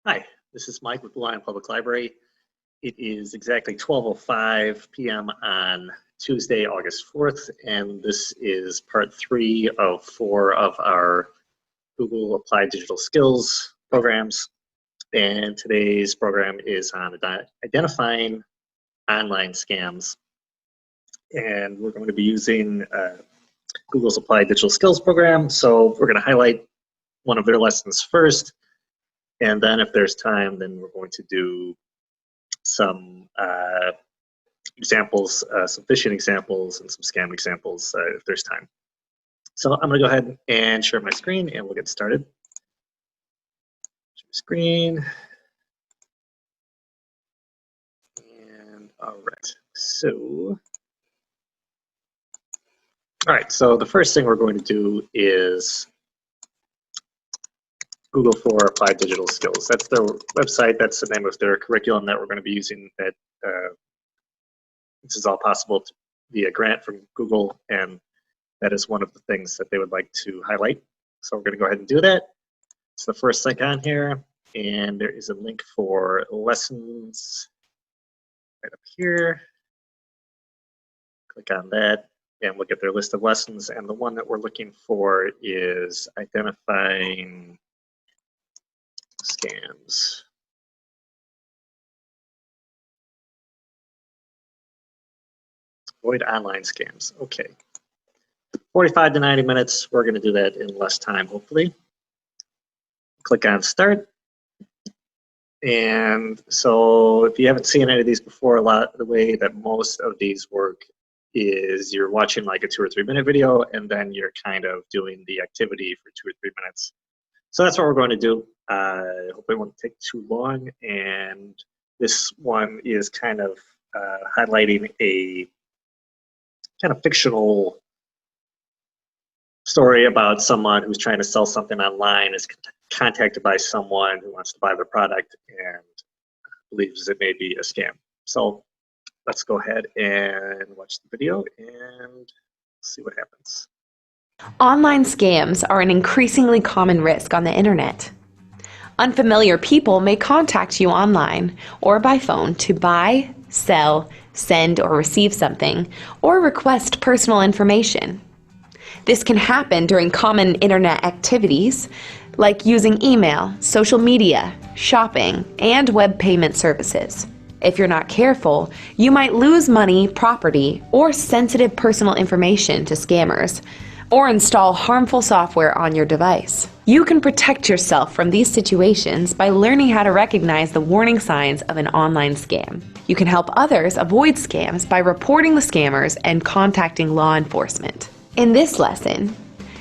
Hi, this is Mike with Blue Lion Public Library. It is exactly 12:05 p.m. on Tuesday, August 4th, and this is part 3 of 4 of our Google Applied Digital Skills programs. And today's program is on identifying online scams. And we're going to be using Google's Applied Digital Skills program. So we're going to highlight one of their lessons first. And then if there's time, then we're going to do some examples, some phishing examples and some scam examples if there's time. So I'm going to go ahead and share my screen and we'll get started. Share screen. And all right. So, all right. So the first thing we're going to do is Google for Applied Digital Skills. That's their website. That's the name of their curriculum that we're going to be using. That this is all possible via grant from Google, and that is one of the things that they would like to highlight. So we're going to go ahead and do that. It's the first link on here, and there is a link for lessons right up here. Click on that, and look at their list of lessons. And the one that we're looking for is identifying scams. Avoid online scams. Okay. 45 to 90 minutes. We're going to do that in less time, hopefully. Click on Start. And so if you haven't seen any of these before, the way that most of these work is you're watching like a 2 or 3 minute video, and then you're kind of doing the activity for 2 or 3 minutes. So that's what we're going to do. I hope it won't take too long. And this one is kind of highlighting a kind of fictional story about someone who's trying to sell something online, is contacted by someone who wants to buy their product and believes it may be a scam. So let's go ahead and watch the video and see what happens. Online scams are an increasingly common risk on the internet. Unfamiliar people may contact you online or by phone to buy, sell, send or receive something, or request personal information. This can happen during common internet activities like using email, social media, shopping, and web payment services. If you're not careful, you might lose money, property, or sensitive personal information to scammers, or install harmful software on your device. You can protect yourself from these situations by learning how to recognize the warning signs of an online scam. You can help others avoid scams by reporting the scammers and contacting law enforcement. In this lesson,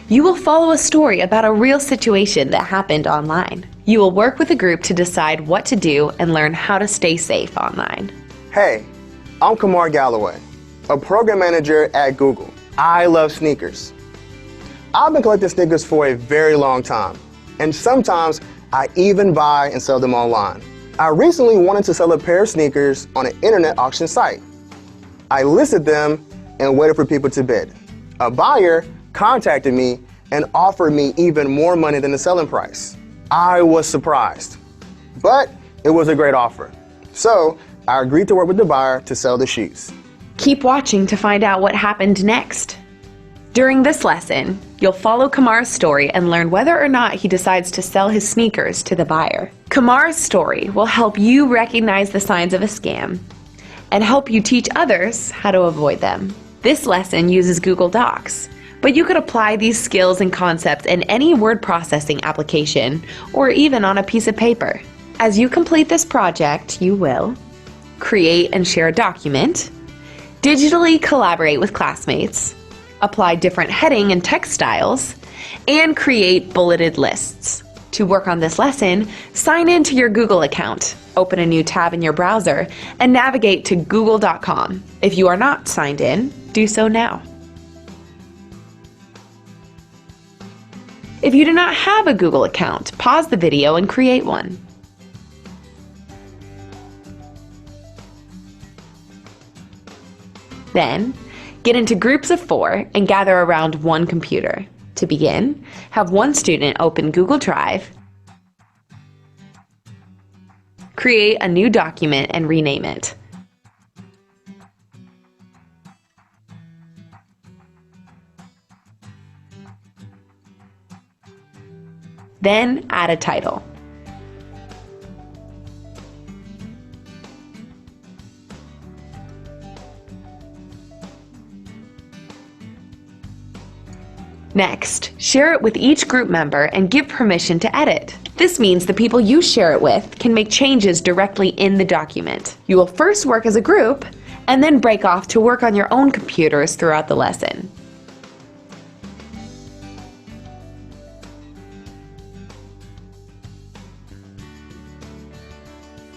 you will follow a story about a real situation that happened online. You will work with a group to decide what to do and learn how to stay safe online. Hey, I'm Kamar Galloway, a program manager at Google. I love sneakers. I've been collecting sneakers for a very long time, and sometimes I even buy and sell them online. I recently wanted to sell a pair of sneakers on an internet auction site. I listed them and waited for people to bid. A buyer contacted me and offered me even more money than the selling price. I was surprised, but it was a great offer. So I agreed to work with the buyer to sell the shoes. Keep watching to find out what happened next. During this lesson, you'll follow Kamar's story and learn whether or not he decides to sell his sneakers to the buyer. Kamar's story will help you recognize the signs of a scam and help you teach others how to avoid them. This lesson uses Google Docs, but you could apply these skills and concepts in any word processing application or even on a piece of paper. As you complete this project, you will create and share a document, digitally collaborate with classmates, apply different heading and text styles, and create bulleted lists. To work on this lesson, sign in to your Google account, open a new tab in your browser, and navigate to google.com. If you are not signed in, do so now. If you do not have a Google account, pause the video and create one. Then, get into groups of 4 and gather around one computer. To begin, have one student open Google Drive Create a new document and rename it. Then add a title. Next, share it with each group member and give permission to edit. This means the people you share it with can make changes directly in the document. You will first work as a group and then break off to work on your own computers throughout the lesson.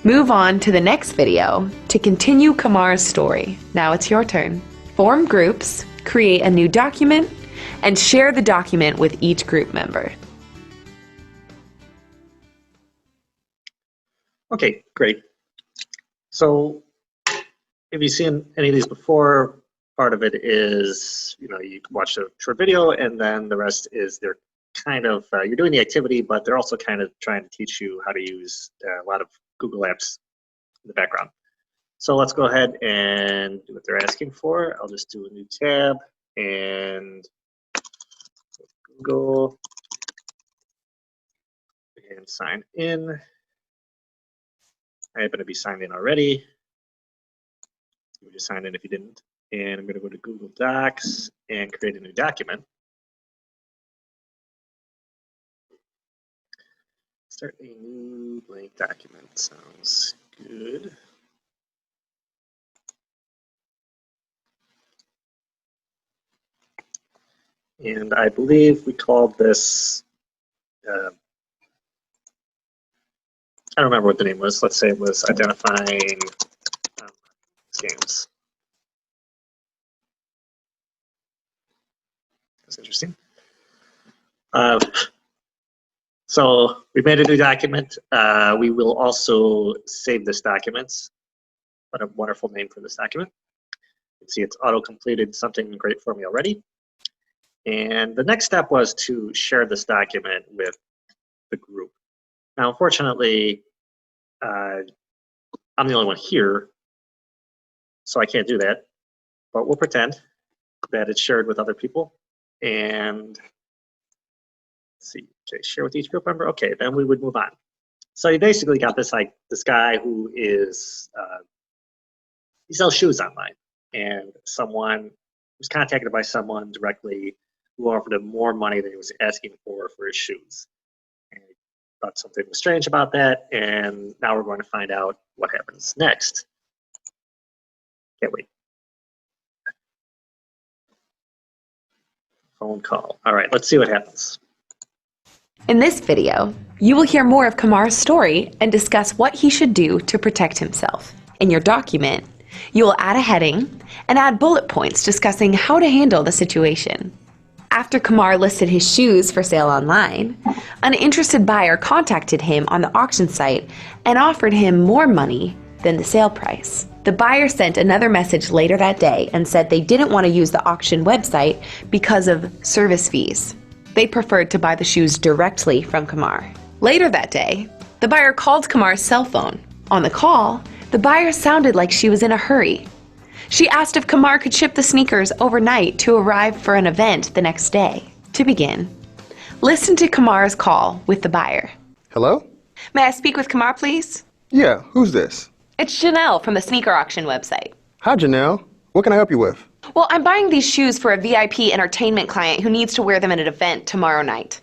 Move on to the next video to continue Kamar's story. Now it's your turn. Form groups, create a new document, and share the document with each group member. Okay, great. So if you've seen any of these before, part of it is, you watch a short video, and then the rest is they're kind of, you're doing the activity, but they're also kind of trying to teach you how to use a lot of Google Apps in the background. So let's go ahead and do what they're asking for. I'll just do a new tab and Google and sign in. I happen to be signed in already. You just sign in if you didn't. And I'm going to go to Google Docs and create a new document. Start a new blank document. Sounds good. And I believe we called this, I don't remember what the name was. Let's say it was identifying scams. That's interesting. So we made a new document. We will also save this document. What a wonderful name for this document. You can see it's auto-completed something great for me already. And the next step was to share this document with the group. Now, unfortunately, I'm the only one here, so I can't do that. But we'll pretend that it's shared with other people. And let's see, okay, share with each group member. Okay, then we would move on. So you basically got this this guy who is he sells shoes online, and someone was contacted by someone directly who offered him more money than he was asking for his shoes. And he thought something was strange about that, and now we're going to find out what happens next. Can't wait. Phone call. All right, let's see what happens. In this video, you will hear more of Kamar's story and discuss what he should do to protect himself. In your document, you will add a heading and add bullet points discussing how to handle the situation. After Kamar listed his shoes for sale online, an interested buyer contacted him on the auction site and offered him more money than the sale price. The buyer sent another message later that day and said they didn't want to use the auction website because of service fees. They preferred to buy the shoes directly from Kamar. Later that day, the buyer called Kamar's cell phone. On the call, the buyer sounded like she was in a hurry. She asked if Kamar could ship the sneakers overnight to arrive for an event the next day. To begin, listen to Kamar's call with the buyer. Hello? May I speak with Kamar, please? Yeah, who's this? It's Janelle from the sneaker auction website. Hi, Janelle. What can I help you with? Well, I'm buying these shoes for a VIP entertainment client who needs to wear them at an event tomorrow night.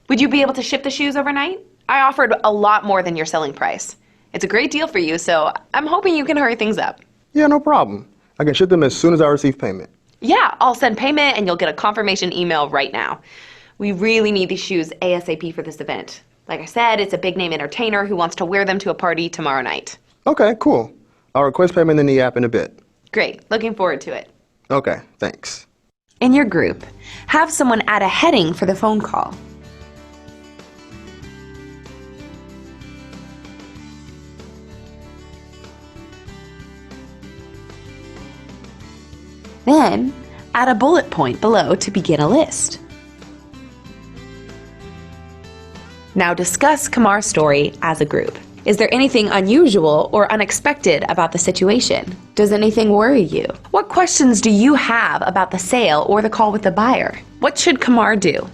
Would you be able to ship the shoes overnight? I offered a lot more than your selling price. It's a great deal for you, so I'm hoping you can hurry things up. Yeah, no problem. I can ship them as soon as I receive payment. Yeah, I'll send payment and you'll get a confirmation email right now. We really need these shoes ASAP for this event. Like I said, it's a big name entertainer who wants to wear them to a party tomorrow night. Okay, cool. I'll request payment in the app in a bit. Great, looking forward to it. Okay, thanks. In your group, have someone add a heading for the phone call. Then, add a bullet point below to begin a list. Now discuss Kamar's story as a group. Is there anything unusual or unexpected about the situation? Does anything worry you? What questions do you have about the sale or the call with the buyer? What should Kamar do?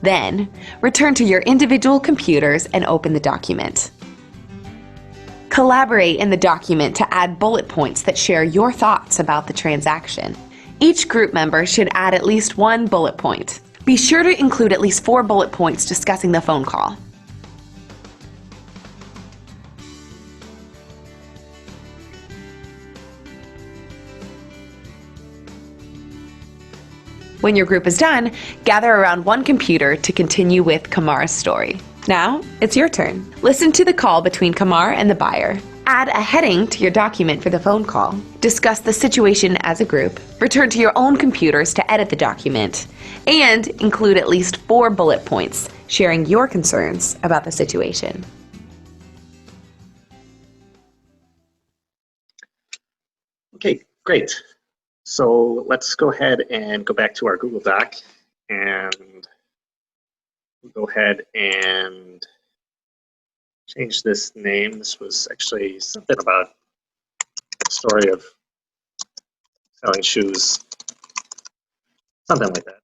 Then, return to your individual computers and open the document. Collaborate in the document to add bullet points that share your thoughts about the transaction. Each group member should add at least one bullet point. Be sure to include at least 4 bullet points discussing the phone call. When your group is done, gather around one computer to continue with Kamar's story. Now, it's your turn. Listen to the call between Kamar and the buyer. Add a heading to your document for the phone call. Discuss the situation as a group. Return to your own computers to edit the document. And include at least 4 bullet points sharing your concerns about the situation. Okay, great. So let's go ahead and go back to our Google Doc, and we'll go ahead and change this name. This was actually something about the story of selling shoes, something like that.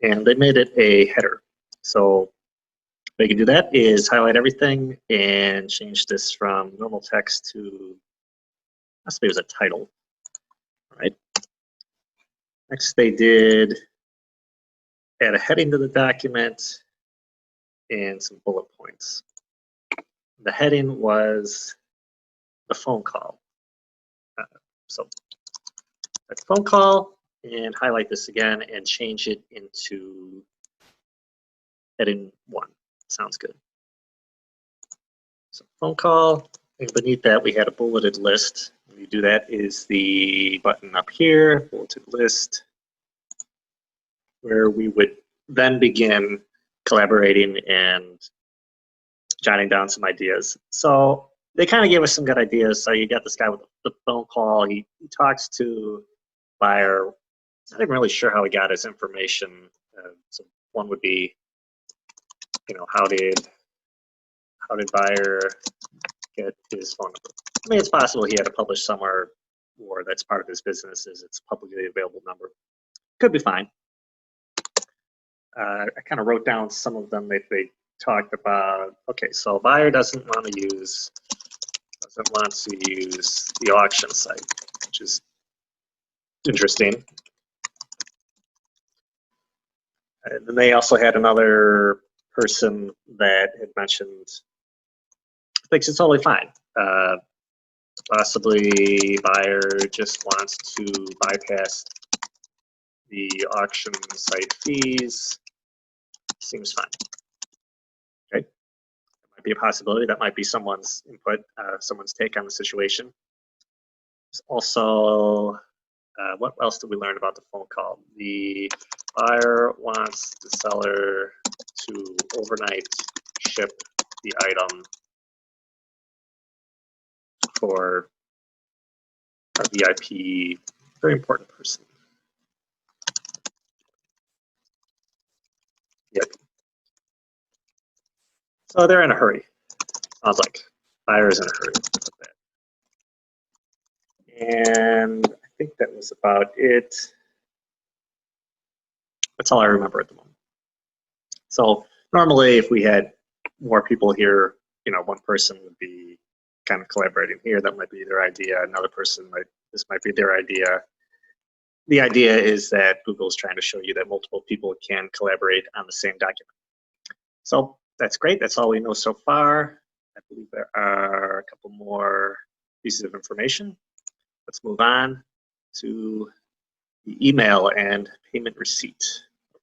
And they made it a header. So what you can do that is highlight everything and change this from normal text to, possibly it was a title. All right. Next, they did add a heading to the document and some bullet points. The heading was the phone call. So that's phone call, and highlight this again and change it into heading 1. Sounds good. So phone call, and beneath that we had a bulleted list. When you do that is the button up here, bulleted list, where we would then begin collaborating and jotting down some ideas. So they kind of gave us some good ideas. So you got this guy with the phone call. He talks to buyer. I'm not even really sure how he got his information. So one would be, how did buyer get his phone number? I mean, it's possible he had it published somewhere, or that's part of his business, is it's publicly available number. Could be fine. I kind of wrote down some of them that they talked about. Okay, so buyer doesn't want to use the auction site, which is interesting. And then they also had another person that had mentioned thinks it's totally fine. Possibly buyer just wants to bypass the auction site fees. Seems fine. Okay, that might be a possibility. That might be someone's input, someone's take on the situation. There's also, what else did we learn about the phone call? The buyer wants the seller to overnight ship the item for a VIP, very important person. Yep. So they're in a hurry. Sounds like buyer's in a hurry. And I think that was about it. That's all I remember at the moment. So normally if we had more people here, one person would be kind of collaborating here. That might be their idea. Another person this might be their idea. The idea is that Google is trying to show you that multiple people can collaborate on the same document. So that's great. That's all we know so far. I believe there are a couple more pieces of information. Let's move on to the email and payment receipt.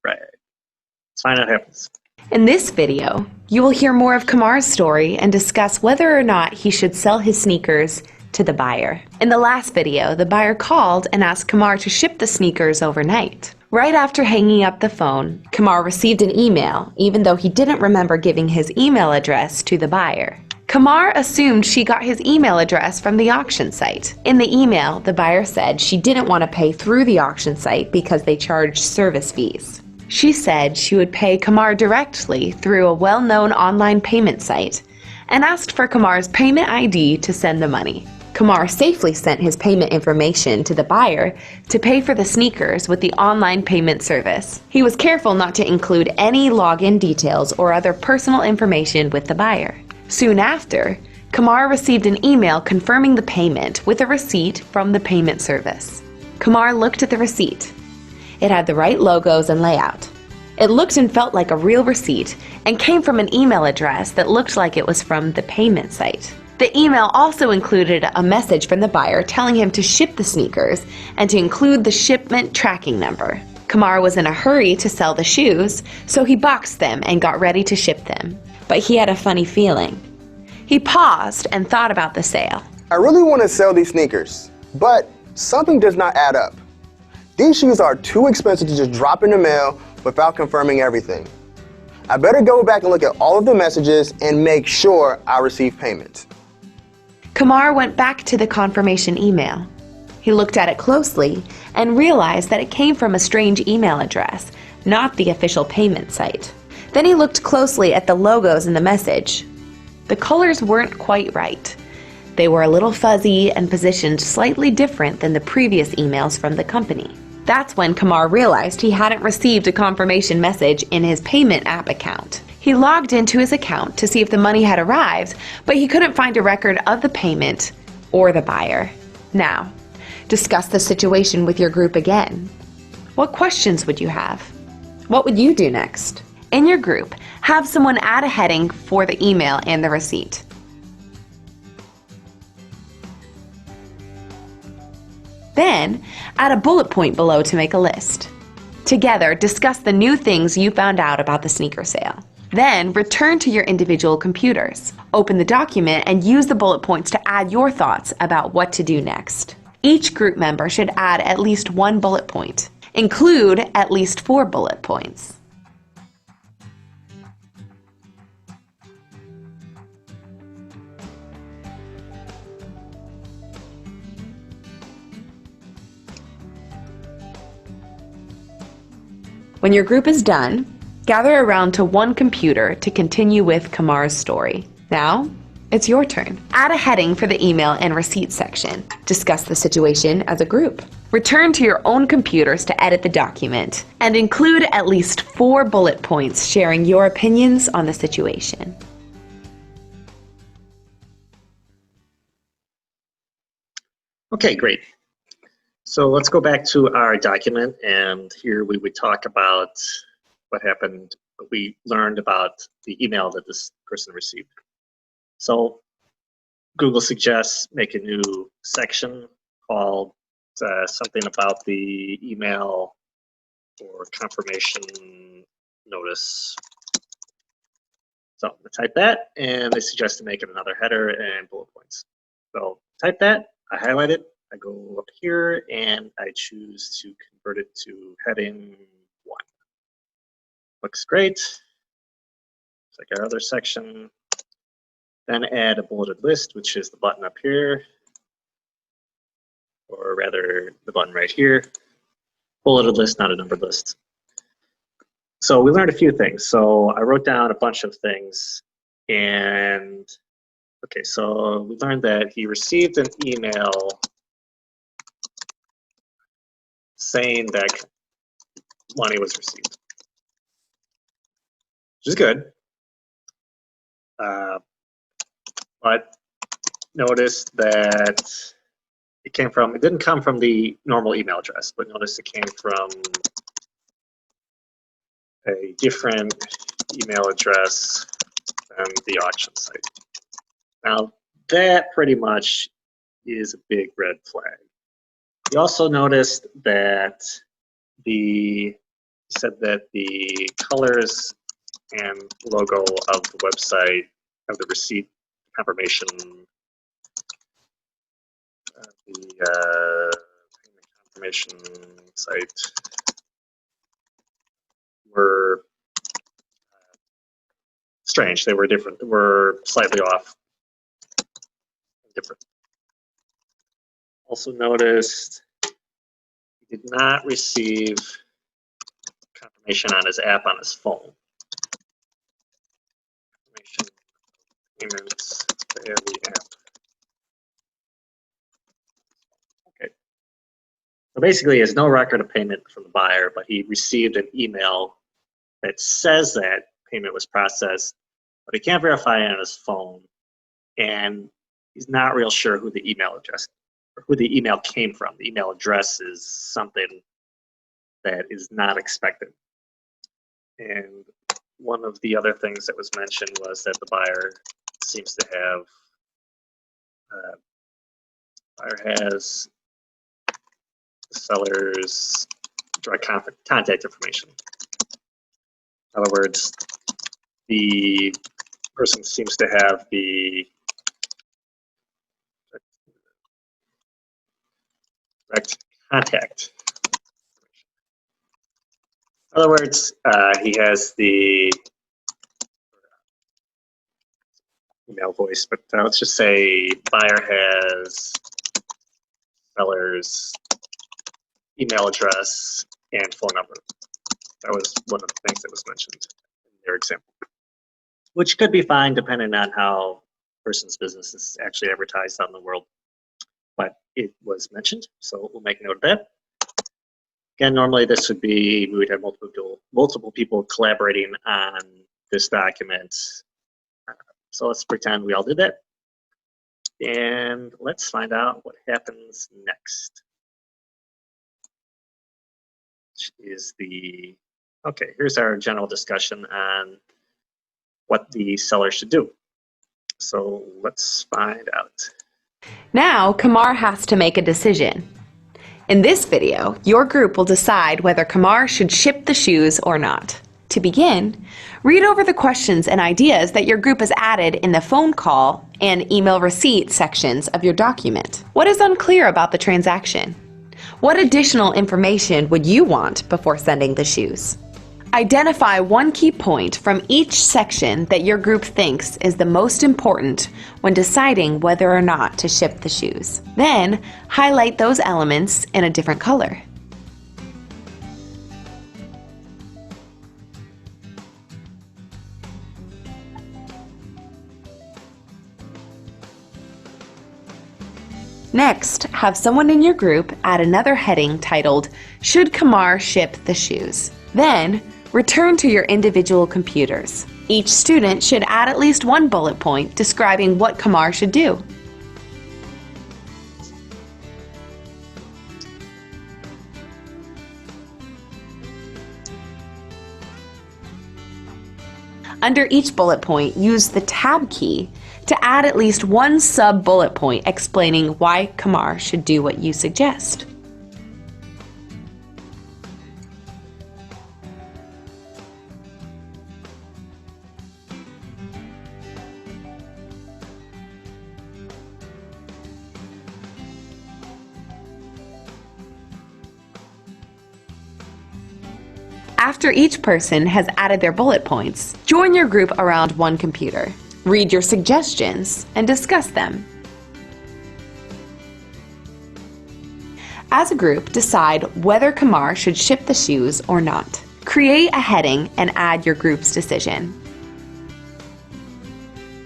Right. Let's find out what happens. In this video, you will hear more of Kamar's story and discuss whether or not he should sell his sneakers to the buyer. In the last video, the buyer called and asked Kamar to ship the sneakers overnight. Right after hanging up the phone, Kamar received an email, even though he didn't remember giving his email address to the buyer. Kamar assumed she got his email address from the auction site. In the email, the buyer said she didn't want to pay through the auction site because they charged service fees. She said she would pay Kamar directly through a well-known online payment site and asked for Kamar's payment ID to send the money. Kamar safely sent his payment information to the buyer to pay for the sneakers with the online payment service. He was careful not to include any login details or other personal information with the buyer. Soon after, Kamar received an email confirming the payment with a receipt from the payment service. Kamar looked at the receipt. It had the right logos and layout. It looked and felt like a real receipt and came from an email address that looked like it was from the payment site. The email also included a message from the buyer telling him to ship the sneakers and to include the shipment tracking number. Kamar was in a hurry to sell the shoes, so he boxed them and got ready to ship them. But he had a funny feeling. He paused and thought about the sale. I really want to sell these sneakers, but something does not add up. These shoes are too expensive to just drop in the mail without confirming everything. I better go back and look at all of the messages and make sure I receive payment. Kamar went back to the confirmation email. He looked at it closely and realized that it came from a strange email address, not the official payment site. Then he looked closely at the logos in the message. The colors weren't quite right. They were a little fuzzy and positioned slightly different than the previous emails from the company. That's when Kamar realized he hadn't received a confirmation message in his payment app account. He logged into his account to see if the money had arrived, but he couldn't find a record of the payment or the buyer. Now, discuss the situation with your group again. What questions would you have? What would you do next? In your group, have someone add a heading for the email and the receipt. Then, add a bullet point below to make a list. Together, discuss the new things you found out about the sneaker sale. Then, return to your individual computers. Open the document and use the bullet points to add your thoughts about what to do next. Each group member should add at least one bullet point. Include at least 4 bullet points. When your group is done, gather around to one computer to continue with Kamar's story. Now, it's your turn. Add a heading for the email and receipt section. Discuss the situation as a group. Return to your own computers to edit the document and include at least 4 bullet points sharing your opinions on the situation. Okay, great. So let's go back to our document, and here we would talk about what happened, what we learned about the email that this person received. So Google suggests make a new section called something about the email or confirmation notice. So I'm gonna type that, and they suggest to make it another header and bullet points. So type that, I highlight it, I go up here, and I choose to convert it to heading 1. Looks great. It's like our other section. Then add a bulleted list, which is the button up here, or rather the button right here. Bulleted list, not a numbered list. So we learned a few things. So I wrote down a bunch of things, and okay, so we learned that he received an email saying that money was received, which is good. But notice that it didn't come from the normal email address, but notice it came from a different email address than the auction site. Now, that pretty much is a big red flag. You also noticed that said that the colors and logo of the website of the receipt confirmation, the confirmation site were strange. They were different. They were slightly off. Different. Also noticed he did not receive information on his app on his phone. Information, payments via the app. Okay. So basically, he has no record of payment from the buyer, but he received an email that says that payment was processed, but he can't verify it on his phone, and he's not real sure who the email address or who the email came from. The email address is something that is not expected. And one of the other things that was mentioned was that the buyer seems to have has the seller's direct contact information. In other words, the person seems to have the direct contact. In other words, he has the email voice, but let's just say buyer has seller's email address and phone number. That was one of the things that was mentioned in their example, which could be fine depending on how a person's business is actually advertised out in the world. But it was mentioned, so we'll make note of that. Again, normally this would be, we would have multiple people collaborating on this document. So let's pretend we all did that. And let's find out what happens next. Which is the, okay, here's our general discussion on what the seller should do. So let's find out. Now, Kamar has to make a decision. In this video, your group will decide whether Kamar should ship the shoes or not. To begin, read over the questions and ideas that your group has added in the phone call and email receipt sections of your document. What is unclear about the transaction? What additional information would you want before sending the shoes? Identify one key point from each section that your group thinks is the most important when deciding whether or not to ship the shoes. Then, highlight those elements in a different color. Next, have someone in your group add another heading titled, "Should Kamar ship the shoes?" Then, return to your individual computers. Each student should add at least one bullet point describing what Kamar should do. Under each bullet point, use the Tab key to add at least one sub-bullet point explaining why Kamar should do what you suggest. After each person has added their bullet points, join your group around one computer. Read your suggestions and discuss them. As a group, decide whether Kamar should ship the shoes or not. Create a heading and add your group's decision.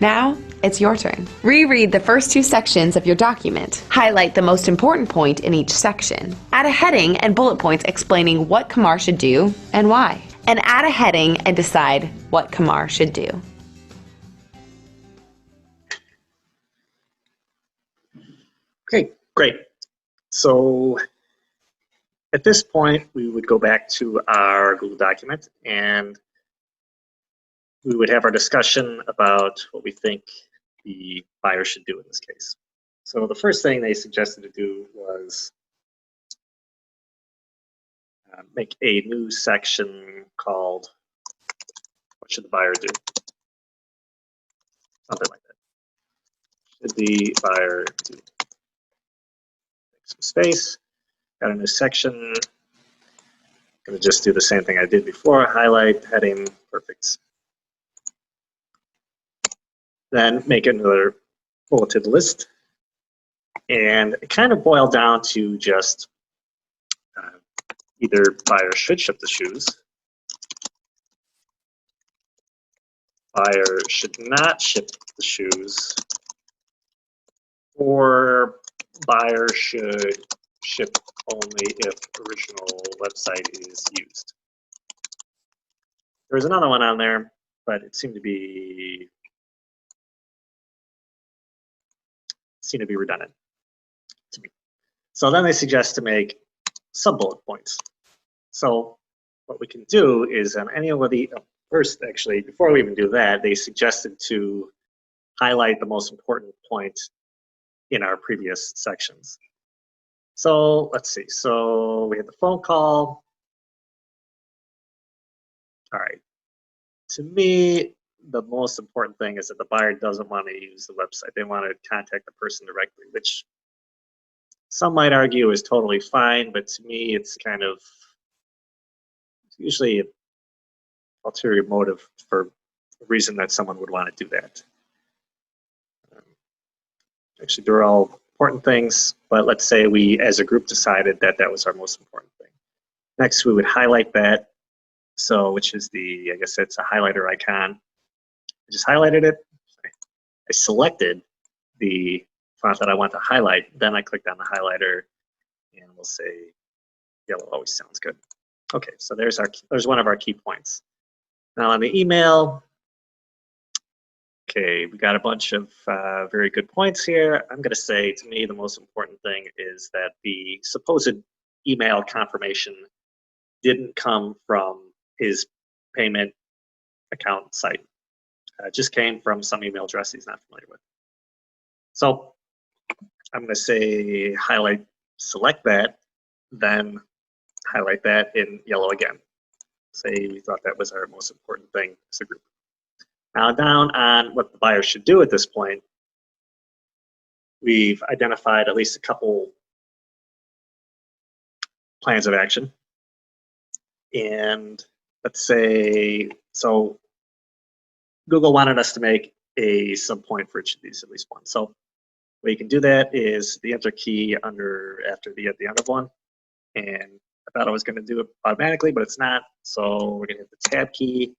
Now, it's your turn. Reread the first two sections of your document. Highlight the most important point in each section. Add a heading and bullet points explaining what Kamar should do and why. And add a heading and decide what Kamar should do. Okay, great. So at this point, we would go back to our Google document and we would have our discussion about what we think the buyer should do in this case. So the first thing they suggested to do was make a new section called "What should the buyer do?" Something like that. Should the buyer do? Make some space. Got a new section. Going to just do the same thing I did before. Highlight, heading, perfect. Then make another bulleted list. And it kind of boiled down to just either buyer should ship the shoes buyer should not ship the shoes, or buyer should ship only if original website is used. There was another one on there, but it seemed to be redundant to me. So then they suggest to make some bullet points. So what we can do is on any of the first, actually, before we even do that, they suggested to highlight the most important point in our previous sections. So let's see. So we had the phone call. All right. To me, the most important thing is that the buyer doesn't want to use the website. They want to contact the person directly, which some might argue is totally fine, but to me, it's kind of usually an ulterior motive for a reason that someone would want to do that. Actually, they're all important things, but let's say we, as a group, decided that that was our most important thing. Next, we would highlight that. So, which is the, I guess it's a highlighter icon. I just highlighted it. I selected the font that I want to highlight. Then I clicked on the highlighter, and we'll say yellow always sounds good. Okay, so there's one of our key points. Now on the email, okay, we got a bunch of very good points here. I'm going to say, to me, the most important thing is that the supposed email confirmation didn't come from his payment account site. It just came from some email address he's not familiar with. So I'm going to say highlight, select that, then highlight that in yellow again. Say we thought that was our most important thing as a group. Now down on what the buyer should do at this point, we've identified at least a couple plans of action. And let's say, so Google wanted us to make a subpoint for each of these, at least one. So the way you can do that is the enter key after the at the end of one. And I thought I was going to do it automatically, but it's not. So we're going to hit the tab key,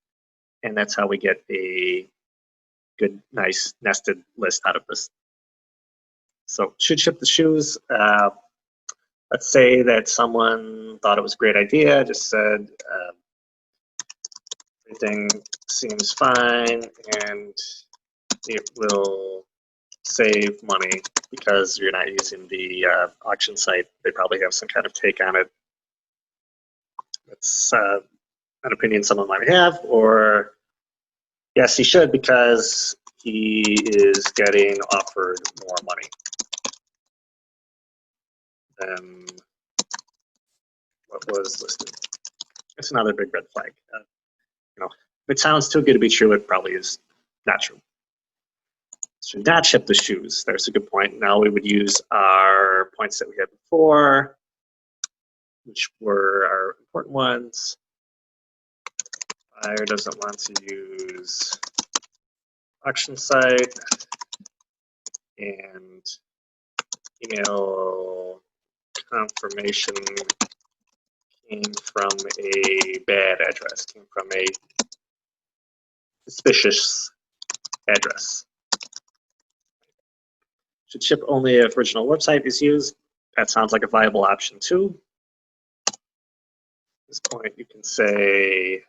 and that's how we get a good, nice nested list out of this. So should ship the shoes. Let's say that someone thought it was a great idea, just said everything seems fine and it will save money because you're not using the auction site. They probably have some kind of take on it. That's an opinion someone might have, or yes, he should because he is getting offered more money than what was listed. It's another big red flag. You know, if it sounds too good to be true, it probably is not true. Should not ship the shoes. There's a good point. Now we would use our points that we had before, which were our important ones. Buyer doesn't want to use auction site, and email confirmation came from a bad address, came from a suspicious address. Should ship only if original website is used. That sounds like a viable option too. At this point, you can say,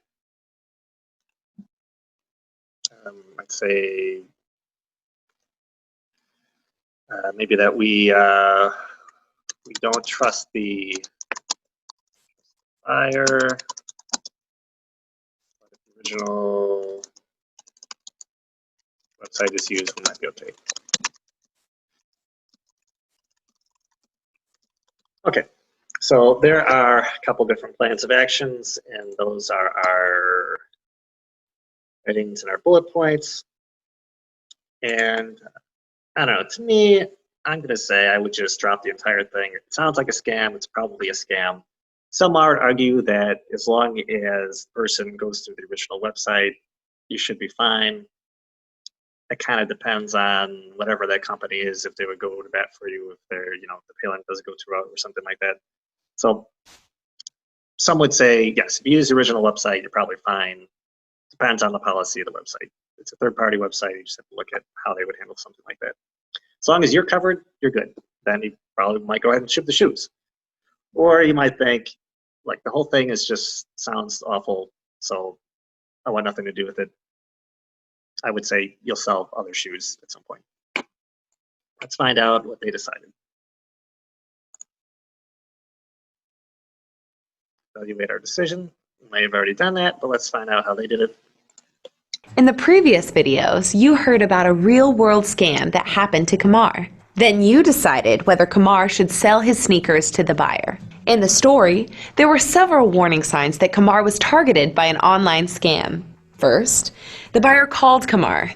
I'd say maybe that we don't trust the buyer, but if the original website is used, we might be okay. Okay, so there are a couple different plans of actions, and those are our headings and our bullet points. And I don't know, to me, I'm going to say I would just drop the entire thing. It sounds like a scam. It's probably a scam. Some might argue that as long as the person goes through the original website, you should be fine. It kind of depends on whatever that company is, if they would go to bat for you, if they're, you know, if the payment doesn't go through or something like that. So some would say, yes, if you use the original website, you're probably fine. Depends on the policy of the website. it's a third-party website. You just have to look at how they would handle something like that. As long as you're covered, you're good. Then you probably might go ahead and ship the shoes. Or you might think, like, the whole thing is just sounds awful, so I want nothing to do with it. I would say you'll sell other shoes at some point. Let's find out what they decided. Evaluate our decision. We may have already done that, but let's find out how they did it. In the previous videos, you heard about a real-world scam that happened to Kamar. Then you decided whether Kamar should sell his sneakers to the buyer. In the story, there were several warning signs that Kamar was targeted by an online scam. First, the buyer called Kamar.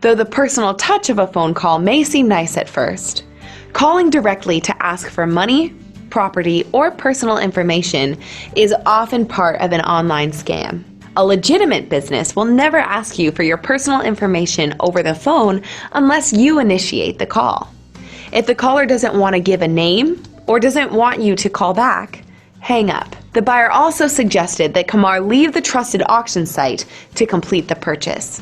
Though the personal touch of a phone call may seem nice at first, calling directly to ask for money, property, or personal information is often part of an online scam. A legitimate business will never ask you for your personal information over the phone unless you initiate the call. If the caller doesn't want to give a name or doesn't want you to call back, hang up. The buyer also suggested that Kamar leave the trusted auction site to complete the purchase.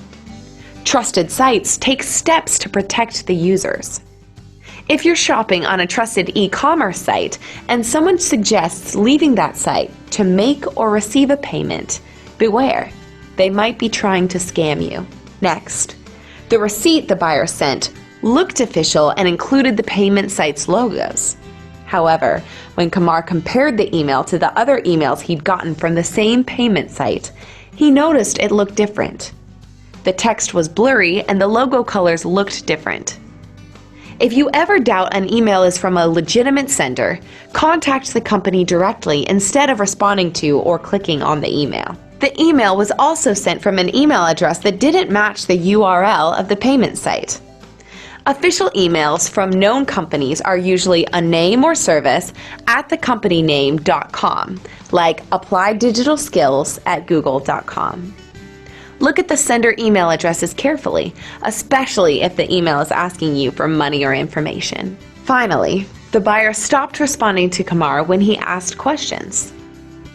Trusted sites take steps to protect the users. If you're shopping on a trusted e-commerce site and someone suggests leaving that site to make or receive a payment, beware. They might be trying to scam you. Next, the receipt the buyer sent looked official and included the payment site's logos. However, when Kamar compared the email to the other emails he'd gotten from the same payment site, he noticed it looked different. The text was blurry and the logo colors looked different. If you ever doubt an email is from a legitimate sender, contact the company directly instead of responding to or clicking on the email. The email was also sent from an email address that didn't match the URL of the payment site. Official emails from known companies are usually a name or service at thecompany.name.com, like applieddigitalskills@google.com. Look at the sender email addresses carefully, especially if the email is asking you for money or information. Finally, the buyer stopped responding to Kamar when he asked questions.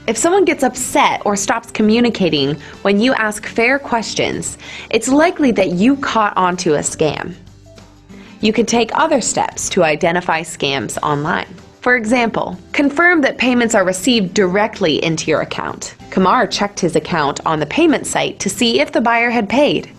If someone gets upset or stops communicating when you ask fair questions, it's likely that you caught onto a scam. You can take other steps to identify scams online. For example, confirm that payments are received directly into your account. Kamar checked his account on the payment site to see if the buyer had paid.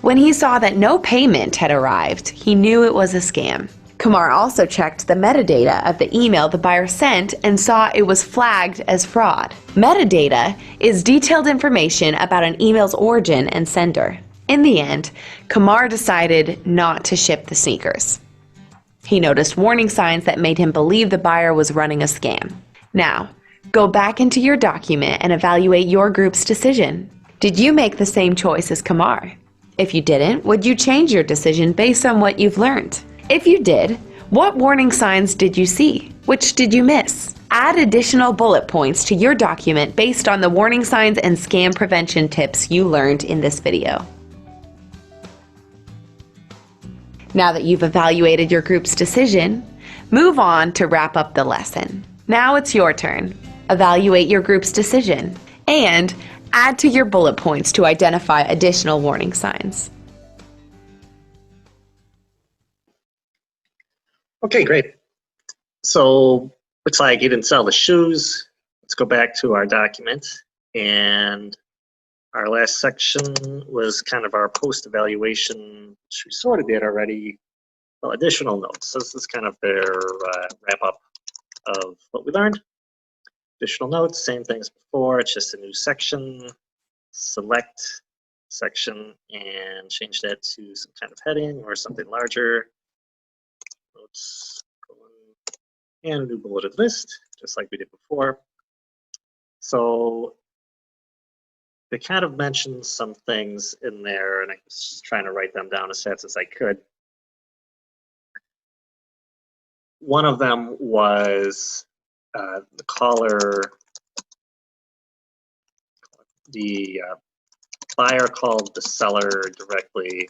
When he saw that no payment had arrived, he knew it was a scam. Kamar also checked the metadata of the email the buyer sent and saw it was flagged as fraud. Metadata is detailed information about an email's origin and sender. In the end, Kamar decided not to ship the sneakers. He noticed warning signs that made him believe the buyer was running a scam. Now, go back into your document and evaluate your group's decision. Did you make the same choice as Kamar? If you didn't, would you change your decision based on what you've learned? If you did, what warning signs did you see? Which did you miss? Add additional bullet points to your document based on the warning signs and scam prevention tips you learned in this video. Now that you've evaluated your group's decision, move on to wrap up the lesson. Now it's your turn. Evaluate your group's decision and add to your bullet points to identify additional warning signs. Okay, great. So looks like you didn't sell the shoes. Let's go back to our document. And our last section was kind of our post-evaluation, which we sort of did already. Well, additional notes. So this is kind of their wrap-up of what we learned. Additional notes, same thing as before. It's just a new section. Select section and change that to some kind of heading or something larger. Notes, and a new bulleted list, just like we did before. So they kind of mentioned some things in there, and I was just trying to write them down as fast as I could. One of them was the caller, the buyer called the seller directly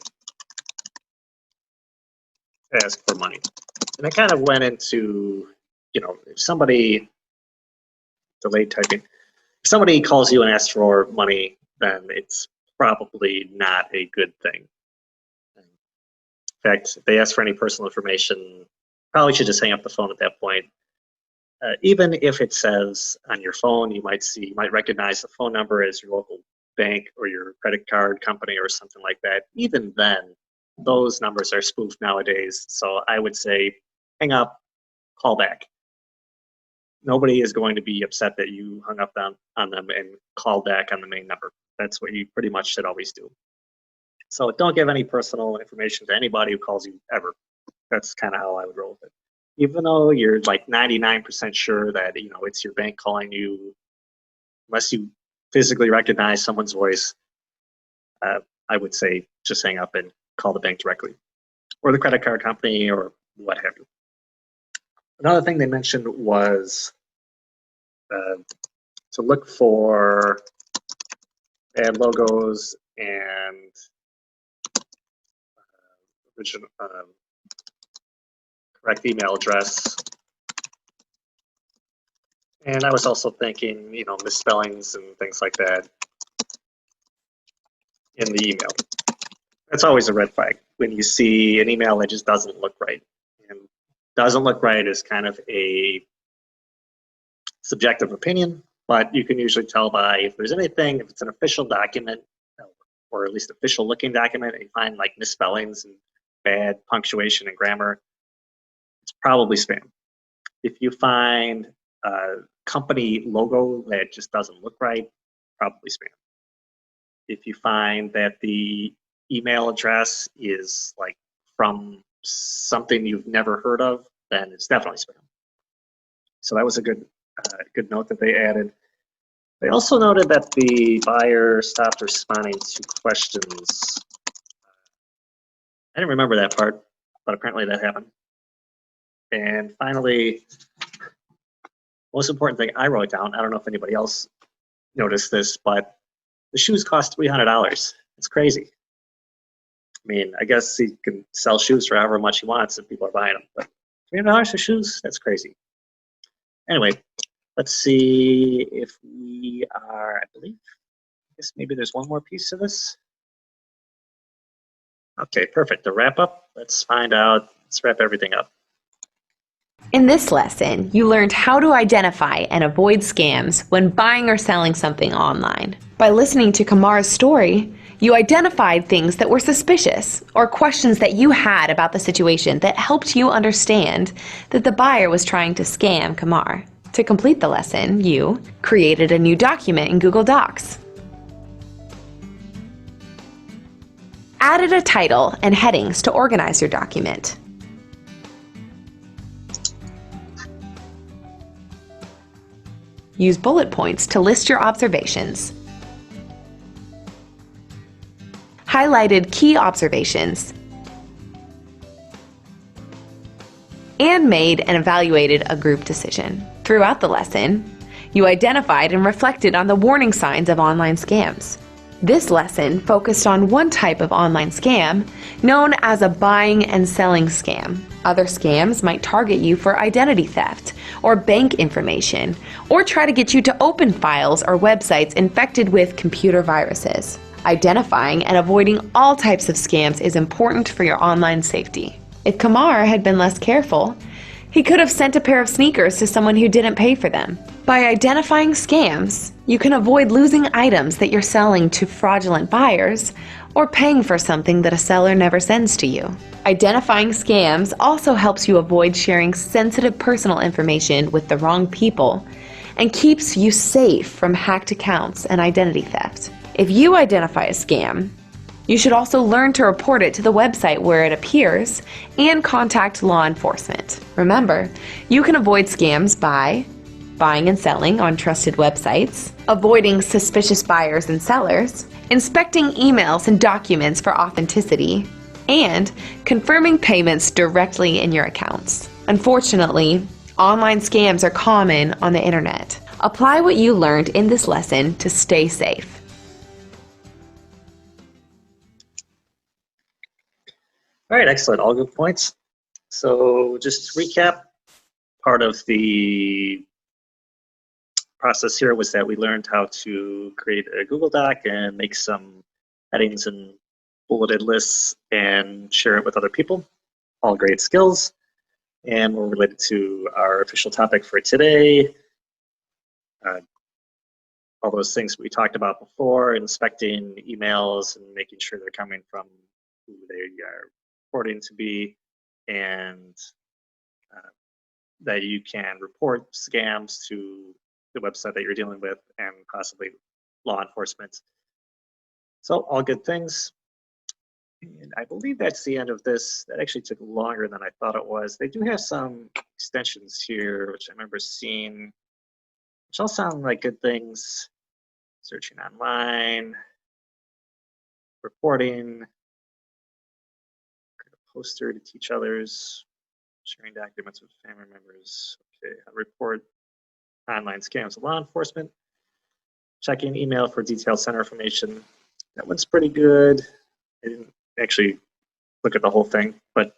to ask for money. And I kind of went into, if somebody, delayed typing, if somebody calls you and asks for money, then it's probably not a good thing. In fact, if they ask for any personal information, probably should just hang up the phone at that point. Even if it says on your phone, you might recognize the phone number as your local bank or your credit card company or something like that. Even then, those numbers are spoofed nowadays. So I would say hang up, call back. Nobody is going to be upset that you hung up on them and called back on the main number. That's what you pretty much should always do. So don't give any personal information to anybody who calls you ever. That's kind of how I would roll with it. Even though you're like 99% sure that it's your bank calling you, unless you physically recognize someone's voice, I would say just hang up and call the bank directly, or the credit card company, or what have you. Another thing they mentioned was to look for bad logos and original correct email address. And I was also thinking, misspellings and things like that in the email. That's always a red flag when you see an email that just doesn't look right. And doesn't look right is kind of a subjective opinion, but you can usually tell by if there's anything, if it's an official document, or at least official looking document, and you find like misspellings and bad punctuation and grammar, it's probably spam. If you find a company logo that just doesn't look right, probably spam. If you find that the email address is like from something you've never heard of, then it's definitely spam. So that was a good note that they added. They also noted that the buyer stopped responding to questions. I didn't remember that part, but apparently that happened. And finally, most important thing I wrote down, I don't know if anybody else noticed this, but the shoes cost $300. It's crazy. I mean, I guess he can sell shoes for however much he wants if people are buying them, but $300 for shoes? That's crazy. Anyway, let's see if we are, I guess maybe there's one more piece to this. Okay, perfect. To wrap up, let's find out, let's wrap everything up. In this lesson, you learned how to identify and avoid scams when buying or selling something online. By listening to Kamar's story, you identified things that were suspicious or questions that you had about the situation that helped you understand that the buyer was trying to scam Kamar. To complete the lesson, you created a new document in Google Docs, added a title and headings to organize your document, use bullet points to list your observations, highlighted key observations, and made and evaluated a group decision. Throughout the lesson, you identified and reflected on the warning signs of online scams. This lesson focused on one type of online scam known as a buying and selling scam. Other scams might target you for identity theft or bank information, or try to get you to open files or websites infected with computer viruses. Identifying and avoiding all types of scams is important for your online safety. If Kamar had been less careful, he could have sent a pair of sneakers to someone who didn't pay for them. By identifying scams, you can avoid losing items that you're selling to fraudulent buyers or paying for something that a seller never sends to you. Identifying scams also helps you avoid sharing sensitive personal information with the wrong people and keeps you safe from hacked accounts and identity theft. If you identify a scam, you should also learn to report it to the website where it appears and contact law enforcement. Remember, you can avoid scams by buying and selling on trusted websites, avoiding suspicious buyers and sellers, inspecting emails and documents for authenticity, and confirming payments directly in your accounts. Unfortunately, online scams are common on the internet. Apply what you learned in this lesson to stay safe. All right, excellent. All good points. So just to recap, part of the process here was that we learned how to create a Google Doc and make some headings and bulleted lists and share it with other people. All great skills. And we're related to our official topic for today. All those things we talked about before, inspecting emails and making sure they're coming from who they are reporting to be, and that you can report scams to the website that you're dealing with and possibly law enforcement. So all good things. And I believe that's the end of this. That actually took longer than I thought it was. They do have some extensions here, which I remember seeing, which all sound like good things. Searching online, reporting, create a poster to teach others, sharing documents with family members. Okay, report online scams to law enforcement, checking email for detailed center information. That one's pretty good. I didn't actually look at the whole thing, but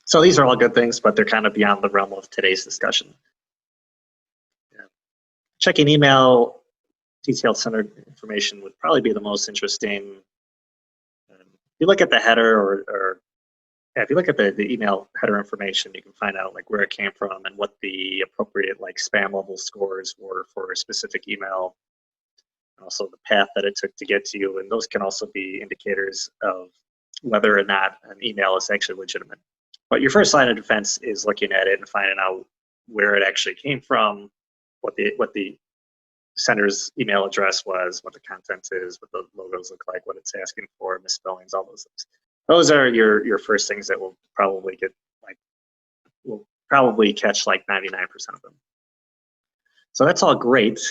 so these are all good things, but they're kind of beyond the realm of today's discussion. Yeah. Checking email, detailed center information would probably be the most interesting. If you look at the header or if you look at the email header information, you can find out like where it came from and what the appropriate like spam level scores were for a specific email. And also the path that it took to get to you. And those can also be indicators of whether or not an email is actually legitimate. But your first line of defense is looking at it and finding out where it actually came from, what the sender's email address was, what the content is, what the logos look like, what it's asking for, misspellings, all those things. Those are your first things that will probably catch like 99% of them. So that's all great.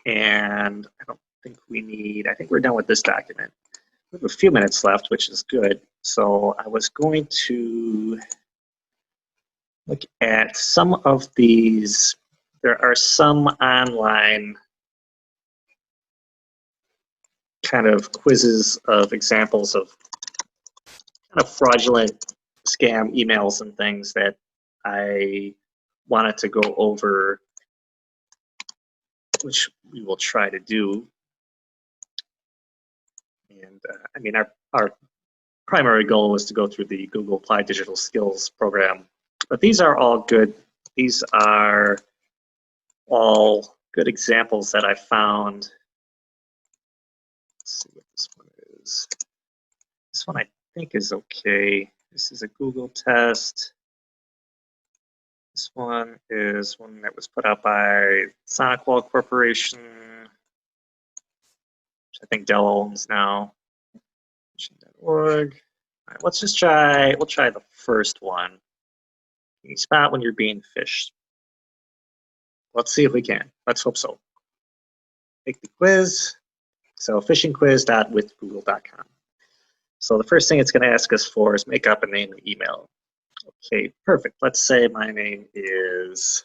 And I don't think I think we're done with this document. We have a few minutes left, which is good. So I was going to look at some of these. There are some online kind of quizzes of examples of kind of fraudulent scam emails and things that I wanted to go over, which we will try to do. And I mean, our primary goal was to go through the Google Applied Digital Skills program, but these are all good. These are all good examples that I found. Let's see what this one is. This one I think is okay. This is a Google test. This one is one that was put out by SonicWall Corporation, which I think Dell owns now. .org. All right, let's just try. We'll try the first one. Can you spot when you're being phished? Let's see if we can. Let's hope so. Take the quiz. So phishingquiz.withgoogle.com. So the first thing it's going to ask us for is make up a name and email. Okay, perfect. Let's say my name is,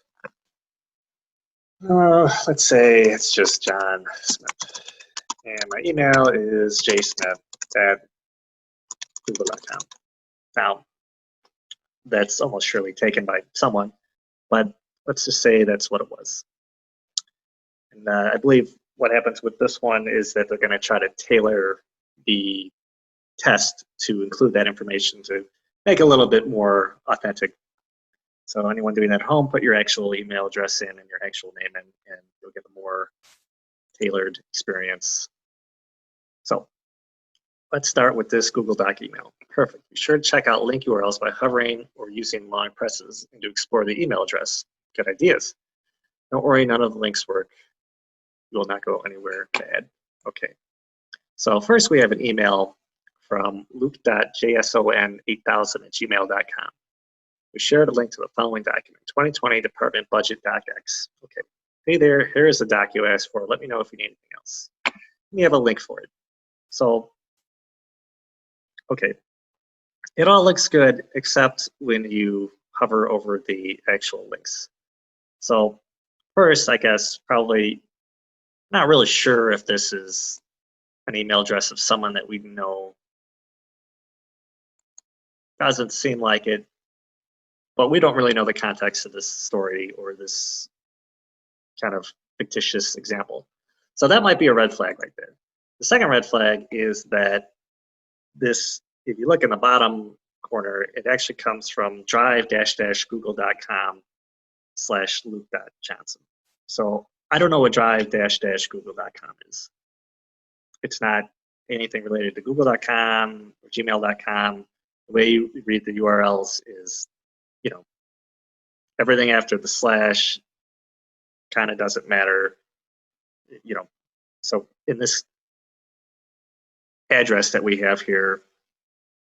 let's say it's just John Smith. And my email is jsmith@google.com. Now, that's almost surely taken by someone, but let's just say that's what it was. And I believe what happens with this one is that they're going to try to tailor the test to include that information to make it a little bit more authentic. So anyone doing that at home, put your actual email address in and your actual name in, and you'll get a more tailored experience. So let's start with this Google Doc email. Perfect. Be sure to check out link URLs by hovering or using long presses and to explore the email address. Good ideas. Don't worry, none of the links work. You will not go anywhere bad. Okay. So first we have an email from luke.json8000@gmail.com. We shared a link to the following document, 2020 Department Budget DocX. Okay. Hey there, here's the doc you asked for. Let me know if you need anything else. We have a link for it. So, okay. It all looks good except when you hover over the actual links. So first, I guess, probably not really sure if this is an email address of someone that we know. Doesn't seem like it, but we don't really know the context of this story or this kind of fictitious example. So that might be a red flag right there. The second red flag is that this, if you look in the bottom corner, it actually comes from drive-google.com/luke.johnson. So I don't know what drive-google.com is. It's not anything related to google.com or gmail.com. The way you read the URLs is, you know, everything after the slash kind of doesn't matter, you know. So in this address that we have here,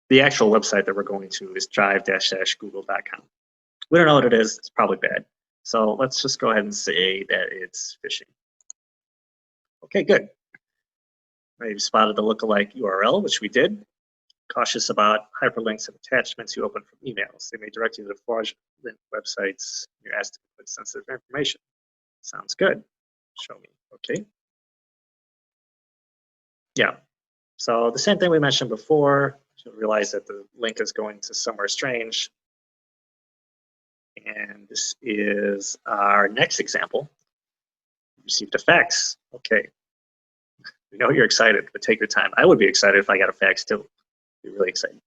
the actual website that we're going to is drive-google.com. We don't know what it is. It's probably bad. So let's just go ahead and say that it's phishing. Okay, good. Maybe spotted the lookalike URL, which we did. Cautious about hyperlinks and attachments you open from emails. They may direct you to fraudulent websites. You're asked to put sensitive information. Sounds good. Show me. Okay. Yeah. So the same thing we mentioned before. You'll realize that the link is going to somewhere strange. And this is our next example. You received a fax. Okay. We know you're excited, but take your time. I would be excited if I got a fax too. Be really excited.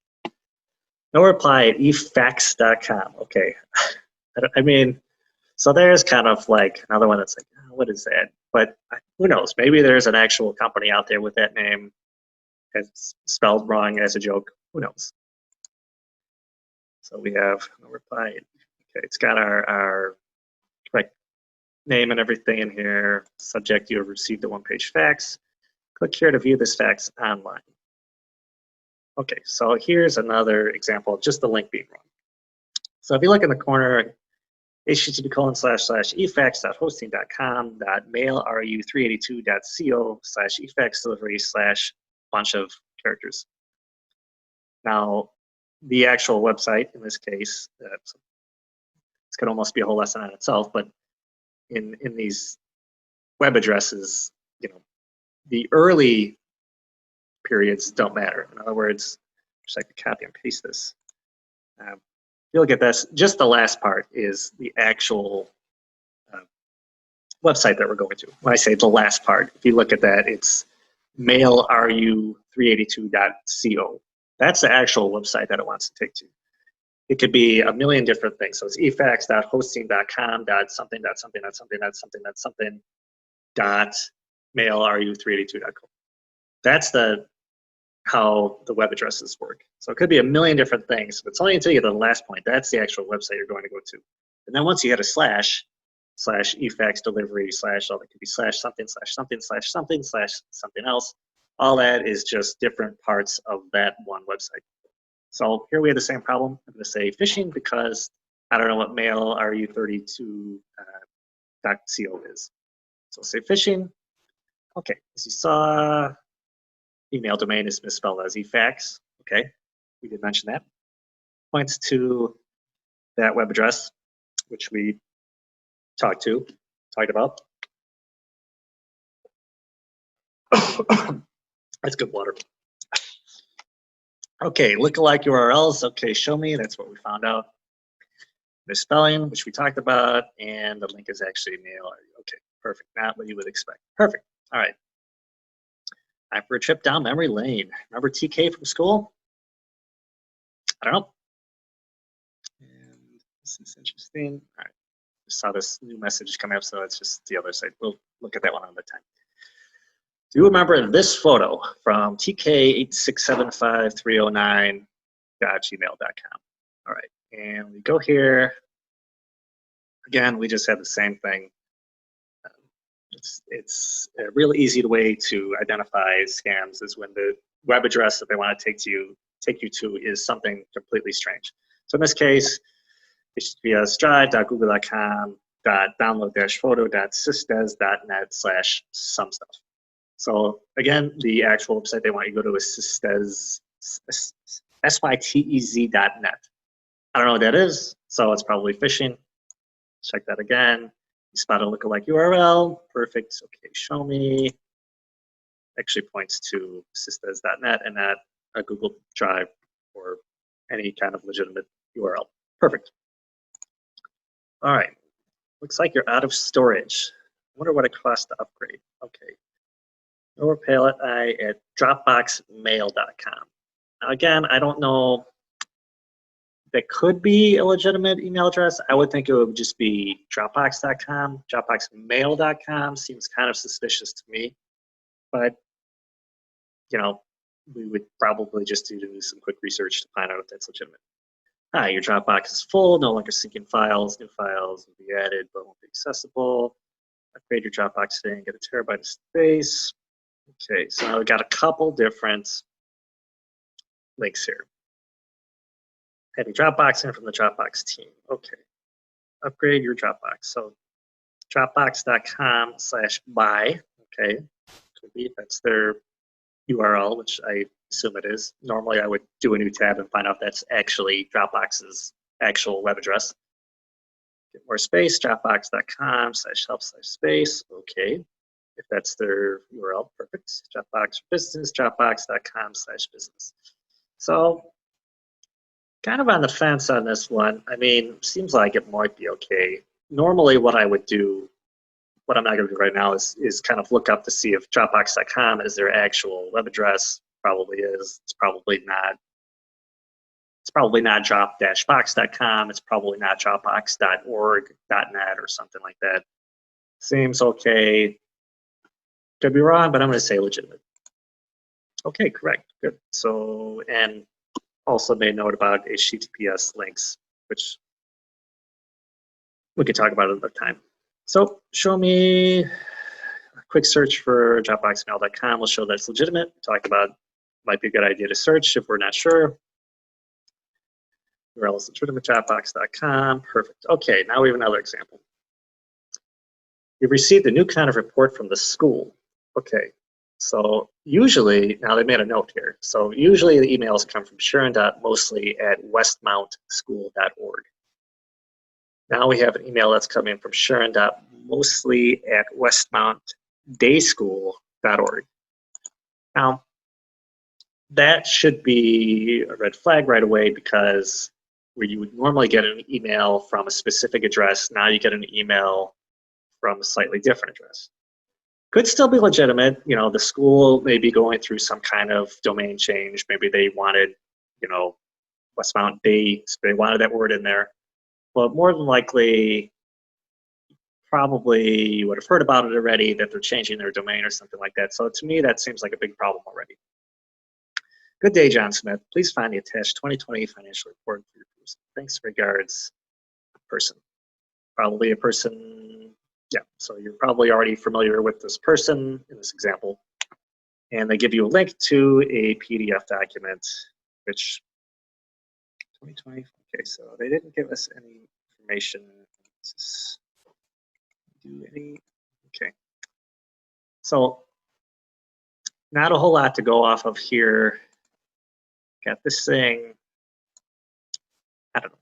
No reply at efax.com. Okay. I mean, so there's kind of like another one that's like, oh, what is that? But who knows? Maybe there's an actual company out there with that name. It's spelled wrong as a joke. Who knows? So we have no reply. Okay, it's got our correct name and everything in here. Subject, you have received a one-page fax. Click here to view this fax online. Okay, so here's another example of just the link being wrong. So if you look in the corner, http://efax.hosting.com.mailru382.co/efaxdelivery/ bunch of characters. Now, the actual website in this case, it's going to almost be a whole lesson on itself, but in these web addresses, you know, the early periods don't matter. In other words, just like to copy and paste this. You'll get this. Just the last part is the actual website that we're going to. When I say the last part, if you look at that, it's mailru382.co. That's the actual website that it wants to take to. It could be a million different things. So it's efax.hosting.com.something.something.something.mailru382.co. That's how the web addresses work. So it could be a million different things, but it's only until you get to the last point. That's the actual website you're going to go to. And then once you hit a slash efax delivery / it could be /something /something else. All that is just different parts of that one website. So here we have the same problem. I'm going to say phishing because I don't know what mailru32.co is. So I'll say phishing. Okay, as you saw, email domain is misspelled as efax. Okay, we did mention that. Points to that web address, which we talked about. That's good water. Okay, lookalike URLs. Okay, show me. That's what we found out. Misspelling, which we talked about, and the link is actually mail. Okay, perfect. Not what you would expect. Perfect. All right. Time for a trip down memory lane. Remember TK from school? I don't know. And this is interesting. All right. Just saw this new message come up, so it's just the other side. We'll look at that one another time. Do you remember this photo from tk8675309.gmail.com? All right, and we go here. Again, we just have the same thing. It's a really easy way to identify scams is when the web address that they want to take you to is something completely strange. So in this case, https drive.google.com.download-photo.systes.net/some stuff. So again, the actual website they want you to go to is sytez.net. I don't know what that is, so it's probably phishing. Check that again. You spot a lookalike URL. Perfect. Okay, show me. Actually points to sytez.net and not a Google Drive or any kind of legitimate URL. Perfect. All right. Looks like you're out of storage. I wonder what it costs to upgrade. Okay. or palette at dropboxmail.com. Now again, I don't know. That could be a legitimate email address. I would think it would just be dropbox.com. Dropboxmail.com seems kind of suspicious to me, but you know, we would probably just do some quick research to find out if that's legitimate. Hi, your Dropbox is full, no longer syncing files. New files will be added but won't be accessible. Upgrade your Dropbox today and get a terabyte of space. Okay, so now we got a couple different links here. Adding Dropbox in from the Dropbox team. Okay, upgrade your Dropbox. So dropbox.com/buy. Okay, could be if that's their URL, which I assume it is. Normally I would do a new tab and find out if that's actually Dropbox's actual web address. Get more space, dropbox.com/help/space. Okay, if that's their URL, perfect. Dropbox for business, dropbox.com/business. So kind of on the fence on this one. I mean, seems like it might be okay. Normally what I would do, what I'm not going to do right now is kind of look up to see if dropbox.com is their actual web address. Probably is. It's probably not. It's probably not drop-box.com. It's probably not dropbox.org, .net, or something like that. Seems okay. Could be wrong, but I'm going to say legitimate. Okay, correct. Good. So, and also made note about HTTPS links, which we could talk about another time. So show me a quick search for dropboxmail.com. We'll show that's legitimate. Talk about might be a good idea to search if we're not sure. URL is legitimate, dropbox.com. Perfect. Okay, now we have another example. You received a new kind of report from the school. Okay, so usually, now they made a note here. So usually the emails come from sharon.mosley@westmountschool.org. Now we have an email that's coming from sharon.mosley@westmountdayschool.org. Now, that should be a red flag right away, because where you would normally get an email from a specific address, now you get an email from a slightly different address. Could still be legitimate. You know, the school may be going through some kind of domain change. Maybe they wanted, you know, Westmount Day, so they wanted that word in there. But more than likely, probably you would have heard about it already, that they're changing their domain or something like that. So to me, that seems like a big problem already. Good day, John Smith. Please find the attached 2020 financial report for your person. Thanks, regards, person. Probably a person, yeah, so you're probably already familiar with this person in this example. And they give you a link to a PDF document, which 2020, okay, so they didn't give us any information. Do any, okay. So not a whole lot to go off of here. Got this thing, I don't know.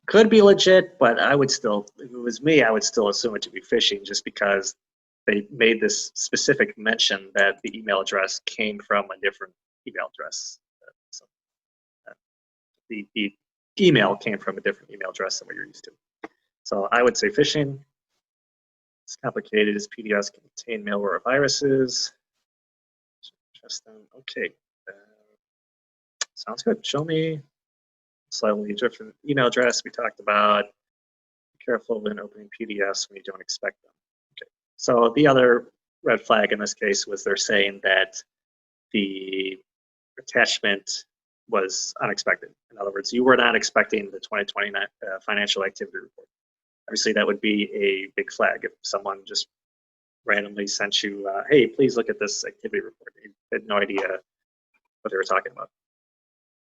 Could be legit, but I would still, if it was me, I would still assume it to be phishing, just because they made this specific mention that the email address came from a different email address. So the email came from a different email address than what you're used to. So I would say phishing. It's complicated as PDFs contain malware or viruses. Trust them. Okay. Sounds good. Show me slightly different email address we talked about. Be careful when opening PDFs when you don't expect them. Okay. So the other red flag in this case was they're saying that the attachment was unexpected. In other words, you were not expecting the 2020 financial activity report. Obviously, that would be a big flag if someone just randomly sent you, hey, please look at this activity report. You had no idea what they were talking about.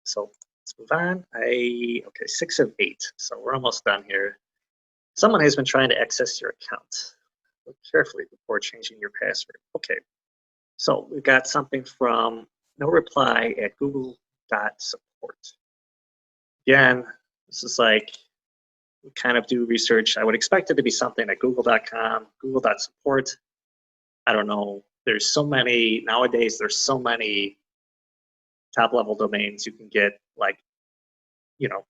So let's move on. Okay, 6 of 8. So we're almost done here. Someone has been trying to access your account. Look carefully before changing your password. Okay, so we've got something from no reply at google.support. Again, this is like, we kind of do research. I would expect it to be something at google.com, google.support. I don't know. There's so many, nowadays, there's so many top level domains you can get. Like, you know,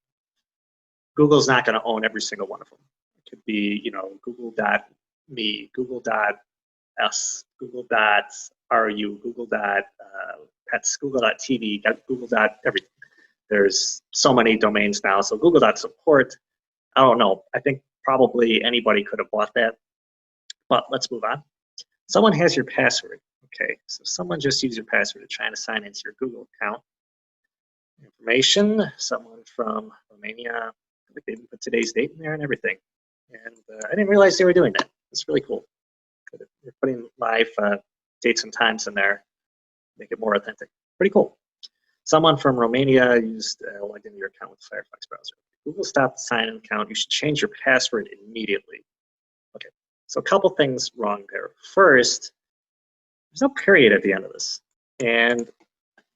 Google's not going to own every single one of them. It could be, you know, google.me, google. S, Google.ru, Google.pets, Google.tv, Google. Everything. There's so many domains now. So Google.support, I don't know. I think probably anybody could have bought that. But let's move on. Someone has your password. Okay, so someone just used your password to try to sign into your Google account. Information, someone from Romania. Like they even put today's date in there and everything. And I didn't realize they were doing that. It's really cool. They're putting live dates and times in there, make it more authentic. Pretty cool. Someone from Romania used logged into your account with the Firefox browser. Google stopped the sign-in account. You should change your password immediately. Okay, so a couple things wrong there. First, there's no period at the end of this. And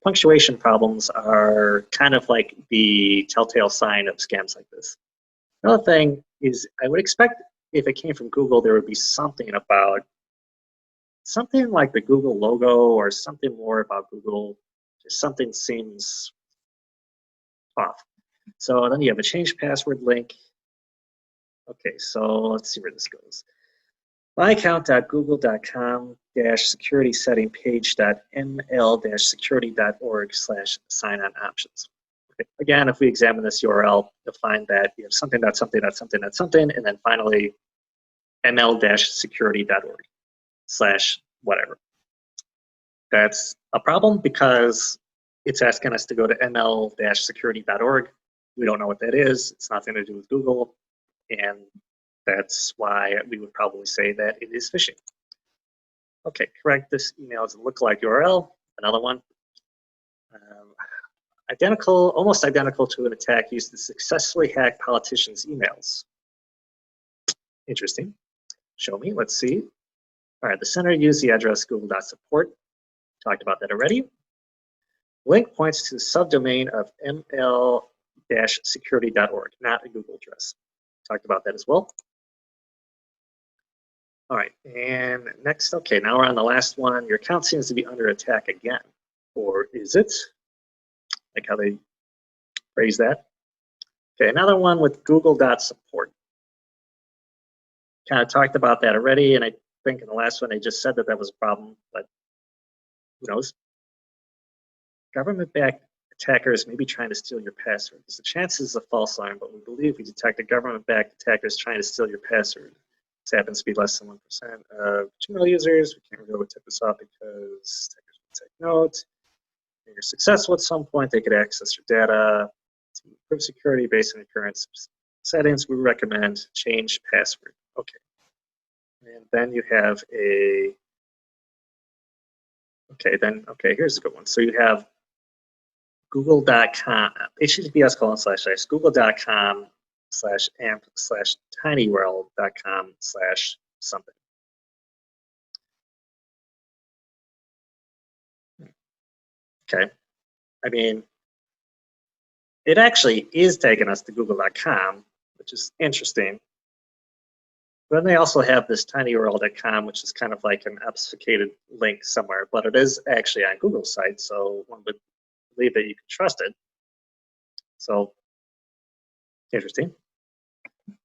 punctuation problems are kind of like the telltale sign of scams like this. Another thing is I would expect if it came from Google, there would be something about something like the Google logo or something more about Google. Just something seems off. So then you have a change password link. Okay, so let's see where this goes. myaccount.google.com-security setting page.ml-security.org/sign-on options. Okay. Again, if we examine this URL, you'll find that you have something, and then finally ml-security.org/whatever. That's a problem because it's asking us to go to ml-security.org. We don't know what that is. It's nothing to do with Google. And that's why we would probably say that it is phishing. Okay, correct this email as a lookalike URL. Another one. Almost identical to an attack used to successfully hack politicians' emails. Interesting. Show me, let's see. All right, the sender used the address google.support. Talked about that already. Link points to the subdomain of ml-security.org, not a Google address. Talked about that as well. All right, and next, okay, now we're on the last one. Your account seems to be under attack again. Or is it? Like how they phrase that. Okay, another one with google.support. Kind of talked about that already, and I think in the last one they just said that that was a problem, but who knows? Government-backed attackers may be trying to steal your password. The chance is a false alarm, but we believe we detected government-backed attackers trying to steal your password. This happens to be less than 1% of Gmail users. We can't really tip this off because attackers will take note. If you're successful at some point, they could access your data. To improve security based on your current settings, we recommend change password. Okay. And then you have a, okay, here's a good one. So you have google.com, https://google.com/amp/tinyurl.com/something. Okay. I mean, it actually is taking us to google.com, which is interesting. But then they also have this tinyurl.com, which is kind of like an obfuscated link somewhere, but it is actually on Google's site, so one would believe that you can trust it. So, interesting.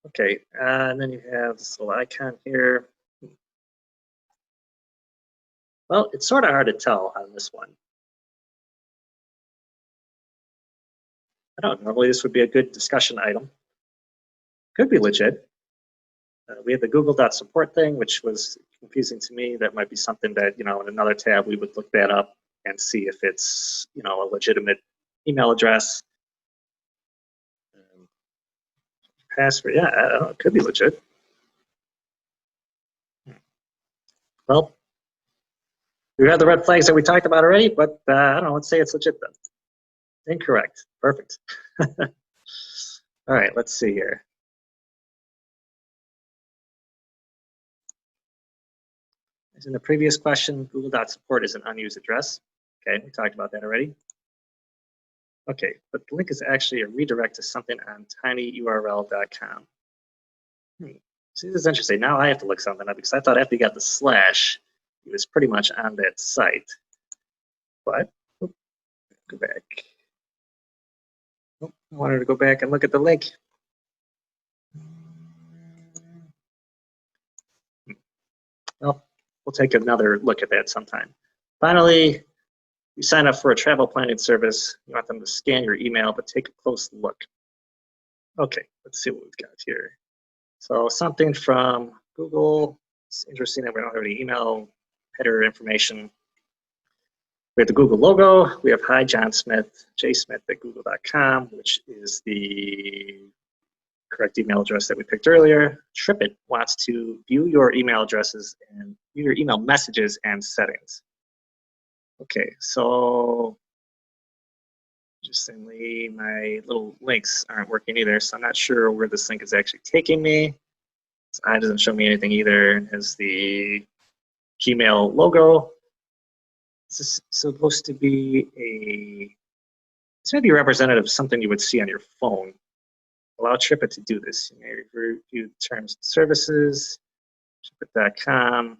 Okay, and then you have this little icon here. Well, it's sort of hard to tell on this one. I don't know, normally this would be a good discussion item. Could be legit. We have the google.support thing, which was confusing to me. That might be something that, in another tab, we would look that up and see if it's, a legitimate email address. Password, yeah, I don't know, it could be legit. Well, we have the red flags that we talked about already, but I don't know, let's say it's legit then. Incorrect, perfect. All right, let's see here. As in the previous question, google.support is an unused address. Okay, we talked about that already. Okay, but the link is actually a redirect to something on tinyurl.com. See, this is interesting. Now I have to look something up because I thought after you got the slash, it was pretty much on that site. But, go back. I wanted to go back and look at the link. Well, we'll take another look at that sometime. Finally, you sign up for a travel planning service. You want them to scan your email, but take a close look. Okay, let's see what we've got here. So something from Google. It's interesting that we don't have any email header information. We have the Google logo. We have hi John Smith, jsmith@google.com, which is the correct email address that we picked earlier. TripIt wants to view your email addresses and view your email messages and settings. Okay, so interestingly, my little links aren't working either, so I'm not sure where this link is actually taking me. So it doesn't show me anything either. It has the Gmail logo. This is supposed to be this may be representative of something you would see on your phone. Allow TripIt to do this. You may review terms and services, TripIt.com.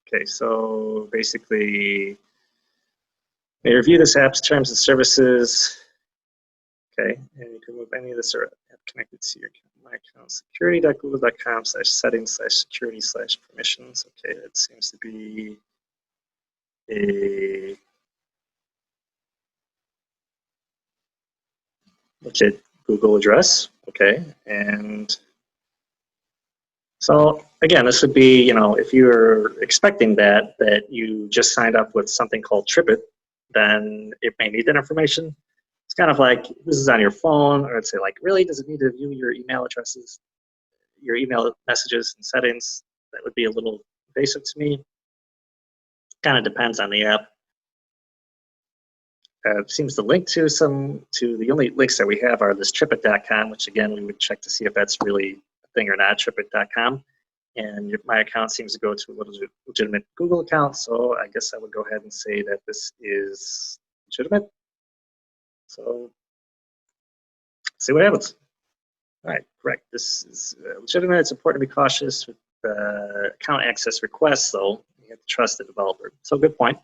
Okay, so basically, may review this app's terms and services. Okay, and you can move any of this app connected to your My Account. Security.google.com/settings/security/permissions. Okay, that seems to be a legit Google address. Okay, and so again, this would be, you know, if you're expecting that you just signed up with something called TripIt, then it may need that information. It's kind of like this is on your phone, or I'd say like, really, does it need to view your email addresses, your email messages and settings? That would be a little invasive to me. Kind of depends on the app. Seems to link to the only links that we have are this TripIt.com, which again, we would check to see if that's really a thing or not, TripIt.com. And my account seems to go to a legitimate Google account, so I guess I would go ahead and say that this is legitimate. So let's see what happens. All right, correct. This is legitimate. It's important to be cautious with account access requests, though. You have to trust the developer. So good point.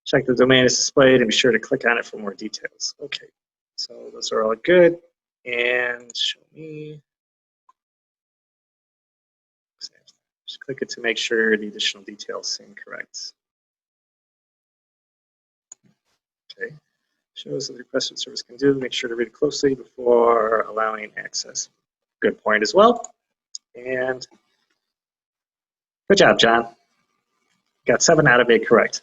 Check the domain is displayed and be sure to click on it for more details. Okay, so those are all good. And show me. Just click it to make sure the additional details seem correct. Okay, shows what the requested service can do. Make sure to read it closely before allowing access. Good point as well. And good job, John. Got 7 out of 8 correct.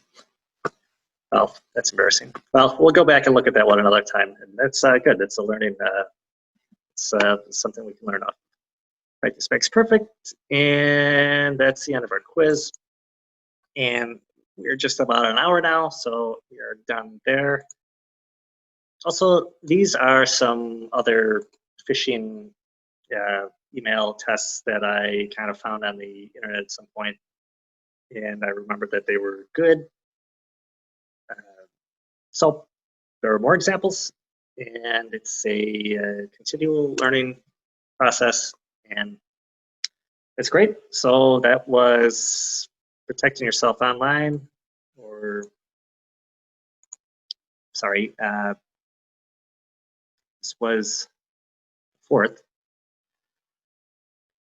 Well, that's embarrassing. Well, we'll go back and look at that one another time. And that's good. That's a learning, it's something we can learn off. Practice makes perfect. And that's the end of our quiz. And we're just about an hour now, so we are done there. Also, these are some other phishing email tests that I kind of found on the internet at some point. And I remembered that they were good. So there are more examples, and it's a continual learning process, and it's great. So that was protecting yourself online, or sorry, this was 4th.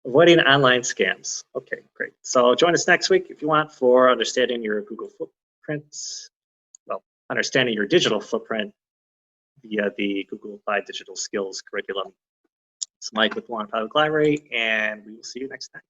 Avoiding online scams. Okay, great. So join us next week if you want for understanding your Google footprint. Well, understanding your digital footprint via the Google Applied Digital Skills curriculum. It's Mike with Lawrence Public Library, and we will see you next time.